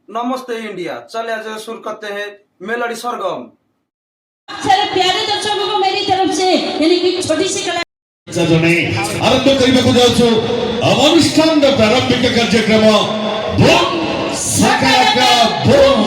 नमस्ते इंडिया। चले आज शुरू करते हैं मेलोडी सरगम। सारे प्यारे दर्शकों को मेरी तरफ से यानी कि छोटी सी कला आरंभ करने जाऊँ अनुष्ठान प्रारंभिक कार्यक्रम बूम शाकालाका बूम।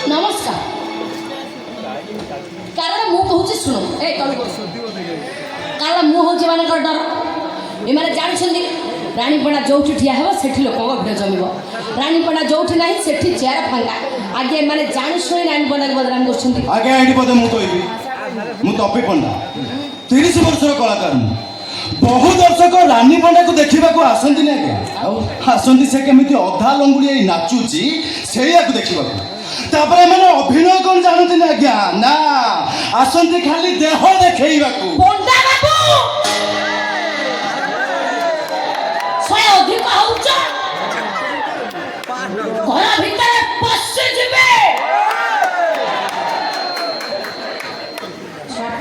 नमस्कार कारण मु कहूँ शुण ए कारण मु हूँ मान डर ये जानते रानीपड़ा जो ठिया हो से लोक भिड़ जमीब रानीपड़ा जो ना से चेयर फांगा आगे मैंने जानी शुणी रानीपड़ा को बदनाम कर आगे आईडी पदे मु कहबी मु तपी पंडा 30 वर्षर कलाकार बहु दर्शक रानी पंडा को देखा आसती ना आज्ञा आसती से केमी अधा लंगुड़ी नाचुची से देखा तापर मैंने अभिनय कौन जानते ना आज्ञा ना आसती खाली देह देखा घर भितर पशि जीवे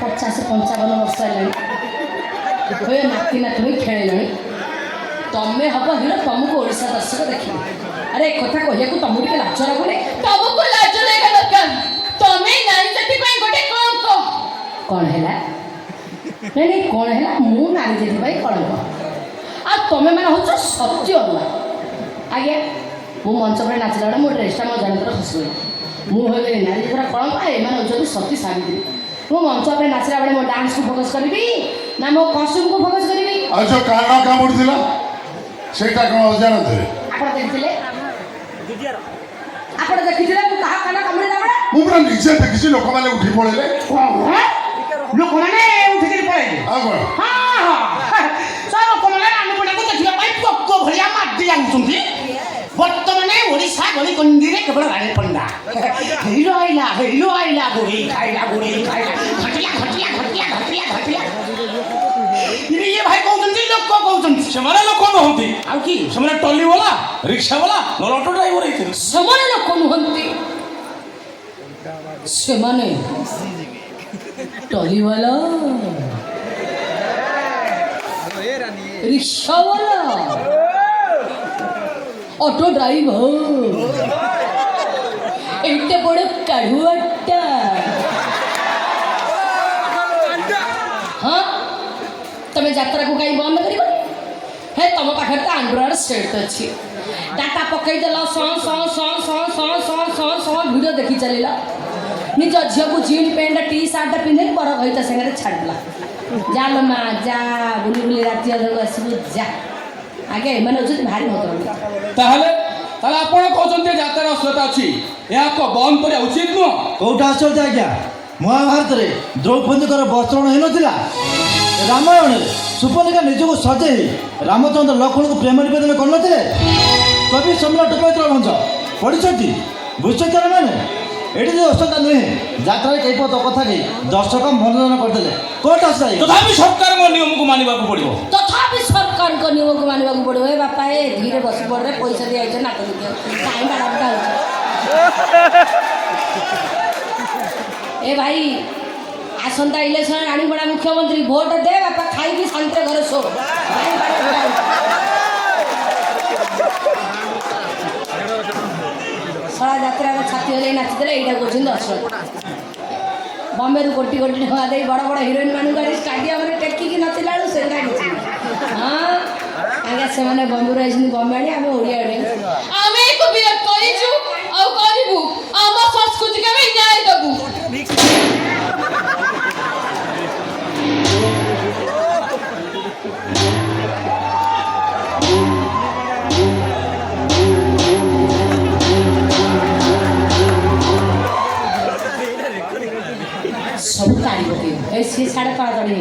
50-55 वर्ष है नाती नाती खेल तमें हम हिरो तुमको ओडिशा दर्शक देखिए अरे कथा कहू तुमको टे लाज लगुनि तुमको लाज लगा दरकार तुम्हें नारी जाति गोटे कौन है नहीं कौन है मु नारी जाति कलंक आ तुम्हें मैंने हूँ सत्य अनुआ आज्ञा मु मंच पर नाचला बेले मो ड्रेसटा मो जानतर खसगली मुझे नारी जातिर कलंक एम हूँ सती सावित्री मु मंच पर नाचला बेले मो डांस को फोकस करी ना मो कॉस्ट्यूम को फोकस करी जो कान कामुड़िला सेटा कोन जानते आपण देखिले आपण देखिले मु कहा कान कामुड़िला बेले मु पूरा निजे देखिछि लोक माने उठी पळेले लोक माने उठी के पळेले आ कोन हां सब लोक माने रानीपड़ा को देखिबा पाई पक्को भलिया माटी जाउछंती बर्तमाने ओडिशा गली कंदी रे केवल रानीपड़ा हिरो आइला गोरी खाइला घटिया ये भाई कहउछंती लोक कहउछंती सेमाने लोक नहंती आउ की सेमाने टॉली वाला रिक्शा वाला न ऑटो ड्राइवर हेते सेमाने लोक नहंती सेमाने टॉली वाला रिक्शा वाला ऑटो ड्राइवर एटे बड़ काढ़ुआटा हाँ तमें यात्रा को कहीं बंद कर हे तुम पाखे तो एंड्रॉइड सेट अच्छी डाटा पकईदेल भिडियो देखी चल निज झील को जीन पैंट टी सार्ट पिंधे पर भईत सागर छाड़ला जाल माँ जा बुली बुली राति अधक आसबू जा आगे एम भारी मत ताले आपण कहते यात्रा असलता अच्छी या को बंद करिया उचित नुह कौटा आश्चर्य आज्ञा महाभारत में द्रौपदी वस्त्रण होना रामायण सुपर्णिका निजक सजे रामचंद्र लक्ष्मण को प्रेम निवेदन करते कवि सम्राट टोपैत्र वंश पढ़ी बुझते मैंने ये असता नुहे यात्रा कई पद कथा कही दर्शक मनोरंजन करते कौट आश्चर्य तथापि सरकार नियम को मानिबा पड़ो तथापि सरकार को नियम को मानिबा पड़ो ए बापा ए धीरे बस पड़े पैसा दिया नाक कहीं बाड़ा ए भाई आसंता इलेक्शन रानीपड़ा मुख्यमंत्री भोट दे बापा खाई शांति घर शो सड़ा यात्रा छाती हल नाचीदे यहाँ कौन असल बम्बे कोटी कोटी टका दे बड़ बड़ हिरोइन मान गाड़ी स्टाडियम टेकिकी नाचला से हाँ आज्ञा से बम्बे आई बम्बे आनी आम ओडिया संस्कृति के न्याय देबू सब ताड़ी पकड़ सी साढ़े 5 ताड़ी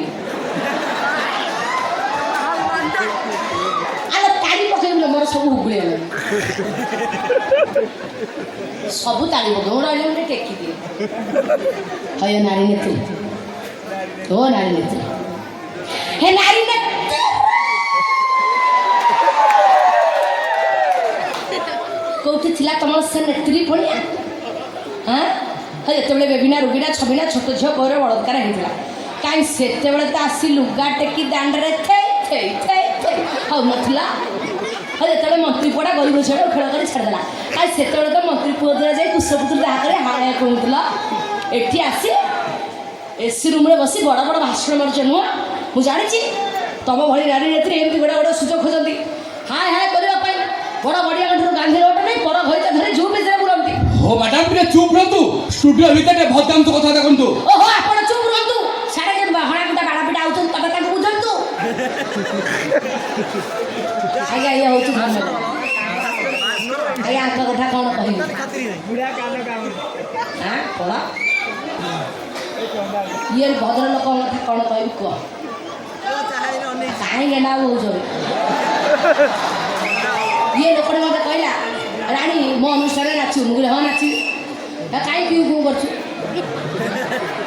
ସବୁ ହୁଗୁଳି ହେଲା ସବୁ ତାଳି ପକେଇ ରହିଲେ ଗୋଟେ ଟେକି ଦିଏ ହୟ ନାରୀ ନେତ୍ରୀ ଓ ନାରୀ ନେତ୍ରୀ ହେ ନାରୀ ନେତ୍ରୀ କୋଉଠି ଥିଲା ତମର ସେ ନେତ୍ରୀ ଭଳିଆ ହଁ ଯେତେବେଳେ ବେବିନା ରୋଗୀଟା ଛବିନା ଛୋଟ ଝିଅ ପରେ ବଳତ୍କାର ହେଇଥିଲା କାହିଁ ସେତେବେଳେ ତ ଆସି ଲୁଗା ଟେକି ଦାଣ୍ଡରେ ହଉନଥିଲା ଯେତେବେଳେ ମନ୍ତ୍ରୀ ପୁଅଟା ଗରିବ ଝିଅଟା ଖେଳ କରି ଛାଡ଼ିଦେଲା କାହିଁ ସେତେବେଳେ ତ ମନ୍ତ୍ରୀ ପୁଅ ଦ୍ୱାରା ଯାଇ କୁଶପୁତ୍ର ଯାହା କରି ହାୟ କହୁଥିଲ ଏଠି ଆସି ଏସି ରୁମ୍ରେ ବସି ବଡ଼ ବଡ଼ ଭାଷଣ ମାରୁଛ ନୁହଁ ମୁଁ ଜାଣିଛି ତମ ଭଳି ନାରୀ ନେତ୍ରୀ ଏମିତି ଗୋଟେ ଗୋଟେ ସୁଯୋଗ ଖୋଜନ୍ତି ହାୟ ହାୟ କରିବା ପାଇଁ ବଡ଼ ବଡ଼ିଆଙ୍କ ଠାରୁ ଗାନ୍ଧୀ ରୋଟ ନେଇ ପର ଘଇତା ଧରି ଝୁମ୍ ଭିତରେ ବୁଲନ୍ତି ଓ ମ୍ୟାଡାମ ଟିକେ ଚୁପ୍ ରୁହନ୍ତୁ ଷ୍ଟୁଡିଓ ଭିତରେ ଭଦ୍ରାନ୍ତୁ କଥା ଦେଖନ୍ତୁ ଓହୋ ଆପଣ ଚୁପ୍ ରୁହନ୍ତୁ ସାଡ଼େ କେମିତି ହଣାକୁଟା ବାଡ଼ାପିଟା ଆଉଛନ୍ତି ତମେ ତାଙ୍କୁ ବୁଝନ୍ତୁ ଆଜ୍ଞା ଇଏ ହେଉଛି ଧନ୍ୟବାଦ ଆଜ୍ଞା ଆଙ୍କ କଥା କ'ଣ କହିବି କ'ଣ ଇଏ ଭଦ୍ର ଲୋକଙ୍କ କଥା କ'ଣ କହିବି କୁହ କାହିଁକି ନା ହେଉଛ ଇଏ ଲୋକଟେ ମୋତେ କହିଲା ରାଣୀ ମୋ ଅନୁଷ୍ଠାନରେ ନାଚିବୁ ମୁଁ କହିଲି ହଁ ନାଚିବି କାହିଁ କିଉ କିଉ କରୁଛୁ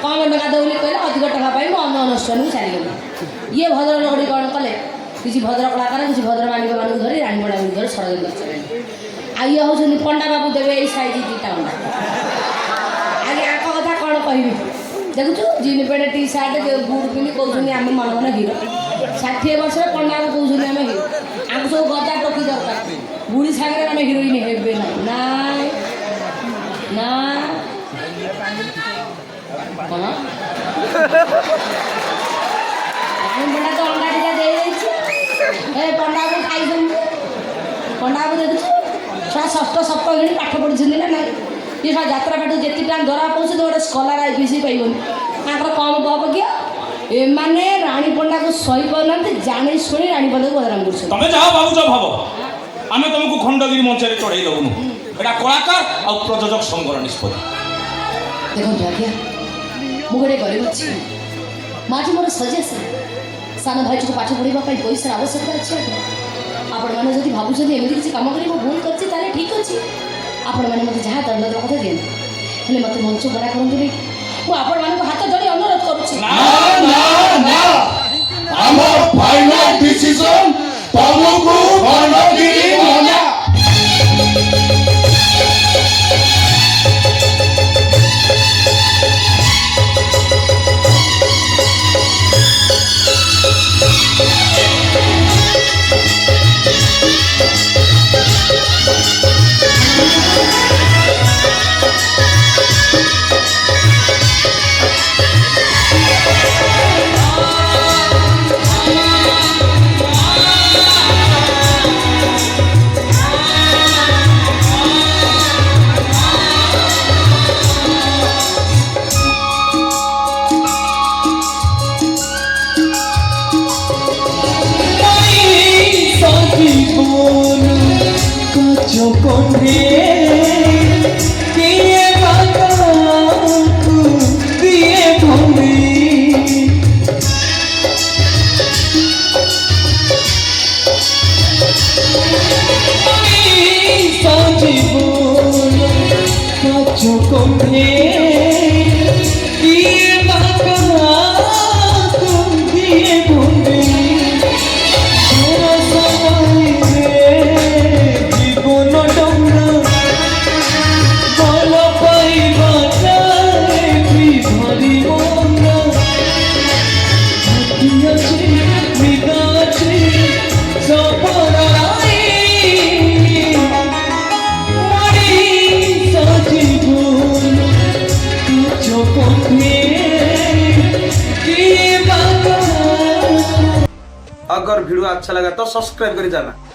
କମ୍ ଟଙ୍କା ଦେଉ ବୋଲି କହିଲେ ଅଧିକ ଟଙ୍କା ପାଇଁ ମୁଁ ଅନ୍ୟ ଅନୁଷ୍ଠାନକୁ ଚାଲିଗଲି ଇଏ ଭଦ୍ର ଲୋକଟି କ'ଣ କଲେ କିଛି ଭଦ୍ର କଳାକାର କିଛି ଭଦ୍ର ମାଲିକମାନଙ୍କୁ ଧରି ରାଣୀପଡ଼ାକୁ ଧରି ଷଡ଼ଯନ୍ତ୍ର ଚଳାଇଲେ ଆଉ ଇଏ ହେଉଛନ୍ତି ପଣ୍ଡା ବାବୁ ଦେବେ ଏଇ ସାଇଜ୍ ଦୁଇଟା ଅଣ୍ଡା ଆଜ୍ଞା ଆଙ୍କ କଥା କ'ଣ କହିବି ଦେଖୁଛୁ jeans pant T shirt boot ପିନ୍ଧି କହୁଛନ୍ତି ଆମେ ମନ ମନ ହିରୋ 60 ବର୍ଷରେ ପଣ୍ଡାକୁ କହୁଛନ୍ତି ଆମେ ହିରୋ ଆମକୁ ସବୁ ଗଦା ଟୋକି ଦରକାର ବୁଢ଼ୀ ସାଙ୍ଗରେ ଆମେ ହିରୋଇନ୍ ହେବେ ନାଇଁ ନା କ'ଣ ପଣ୍ଡା ତ ଅଣ୍ଡା ଟିକା ଦେଇଦେଇଛି ଏ ପଣ୍ଡାକୁ ଖାଇଛନ୍ତି ପଣ୍ଡାକୁ ଦେଖୁଛୁ ଛୁଆ ଷଷ୍ଠ ସପ୍ତମ ଶ୍ରେଣୀ ପାଠ ପଢ଼ିଛନ୍ତି ନା ନାଇଁ ଇଏ ଛୁଆ ଯାତ୍ରା ପାଠ ଯେତିକି ଟଙ୍କା ଧରା ପଡ଼ୁଛି ତ ଗୋଟେ ସ୍କଲାର IPC ପାଇବନି ତାଙ୍କର କମ୍ କପ କିଏ ଏମାନେ ରାଣୀ ପଣ୍ଡାକୁ ସହି ପାରୁନାହାନ୍ତି ଜାଣି ଶୁଣି ରାଣୀ ପଣ୍ଡାକୁ ବଦନାମ କରୁଛନ୍ତି ତମେ ଯାହା ଭାବୁଛ ଭାବ ଆମେ ତମକୁ ଖଣ୍ଡଗିରି ମଞ୍ଚରେ ଚଢ଼େଇ ଦେବୁନୁ ଏଇଟା କଳାକାର ଆଉ ପ୍ରଯୋଜକ ସଂଘର ନିଷ୍ପତ୍ତି ଦେଖନ୍ତୁ ଆଜ୍ଞା ମୁଁ ଗୋଟେ ଗରିବ ଅଛି ମାଝି ମୋର ସଜେସନ ସାନ ଭାଇଟିକୁ ପାଠ ପଢ଼ିବା ପାଇଁ ପଇସାର ଆବଶ୍ୟକତା ଅଛି ଆଜ୍ଞା ଆପଣମାନେ ଯଦି ଭାବୁଛନ୍ତି ଏମିତି କିଛି କାମ କରି ମୁଁ ଭୁଲ କରିଛି ତାହେଲେ ଠିକ୍ ଅଛି ଆପଣମାନେ ମୋତେ ଯାହା ଦଣ୍ଡ ଦେବା କଥା ଦିଅନ୍ତୁ ହେଲେ ମୋତେ ମଞ୍ଚ ବଡ଼ା କରନ୍ତୁନି ମୁଁ ଆପଣମାନଙ୍କୁ ହାତ ଧରି ଅନୁରୋଧ କରୁଛି ଆମର ଫାଇନାଲ ଡିସିଜନ ତମକୁ ଖଣ୍ଡଗିରି ମନା अगर वीडियो अच्छा लगा तो सब्सक्राइब कर जाना।